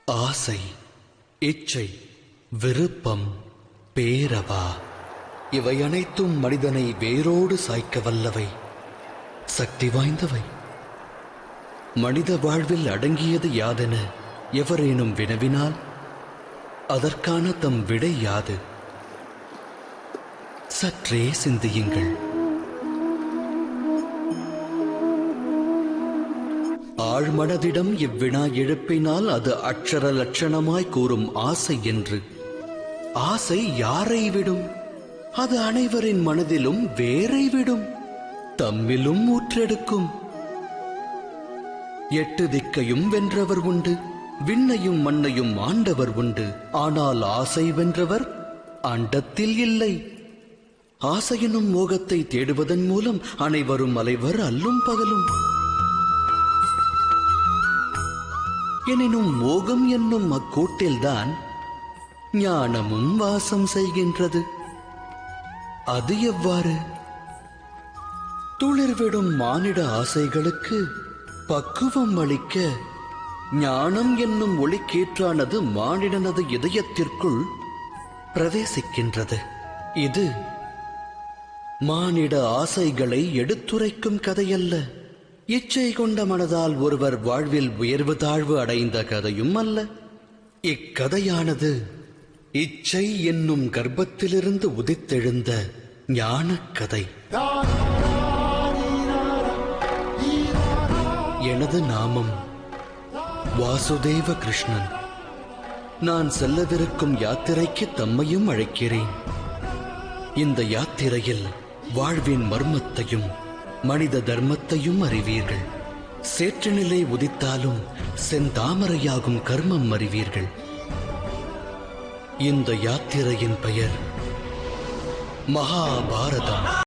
ஆசை, இச்சை, விருப்பம், பேரவா இவை அனைத்தும் மனிதனை வேரோடு சாய்க்க வல்லவை, சக்தி வாய்ந்தவை. மனித வாழ்வில் அடங்கியது யாதென எவரேனும் வினவினால் அதற்கான தம் விடை யாது? சற்றே சிந்தியுங்கள். ஆழ்மனதிடம் இவ்வினா எழுப்பினால் அது அக்ஷர லட்சணமாய் கூறும் ஆசை என்று. ஆசை யாரை விடும்? அது அனைவரின் மனதிலும் வேரை விடும், தம்மிலும் ஊற்றெடுக்கும். 8 திக்கையும் வென்றவர் உண்டு, விண்ணையும் மண்ணையும் ஆண்டவர் உண்டு. ஆனால் ஆசை வென்றவர் அண்டத்தில் இல்லை. ஆசையினும் மோகத்தை தேடுவதன் மூலம் அனைவரும் அலைவர் அல்லும் பகலும். எனினும் மோகம் என்னும் அக்கூட்டில்தான் ஞானமும் வாசம் செய்கின்றது. அது எவ்வாறு? துளிர்விடும் மானிட ஆசைகளுக்கு பக்குவம் அளிக்க ஞானம் என்னும் ஒளிக்கீற்றானது மானிடனது இதயத்திற்குள் பிரவேசிக்கின்றது. இது மானிட ஆசைகளை எடுத்துரைக்கும் கதையல்ல. இச்சை கொண்ட மனதால் ஒருவர் வாழ்வில் உயர்வு தாழ்வு அடைந்த கதையும் அல்ல. இக்கதையானது இச்சை என்னும் கர்ப்பத்திலிருந்து உதித்தெழுந்த ஞானக் கதை. எனது நாமம் வாசுதேவ கிருஷ்ணன். நான் செல்லவிருக்கும் யாத்திரைக்கு தம்மையும் அழைக்கிறேன். இந்த யாத்திரையில் வாழ்வின் மர்மத்தையும் மனித தர்மத்தையும் அறிவீர்கள். சேற்றுநிலை உதித்தாலும் செந்தாமரையாகும் கர்மம் அறிவீர்கள். இந்த யாத்திரையின் பெயர் மகாபாரதம்.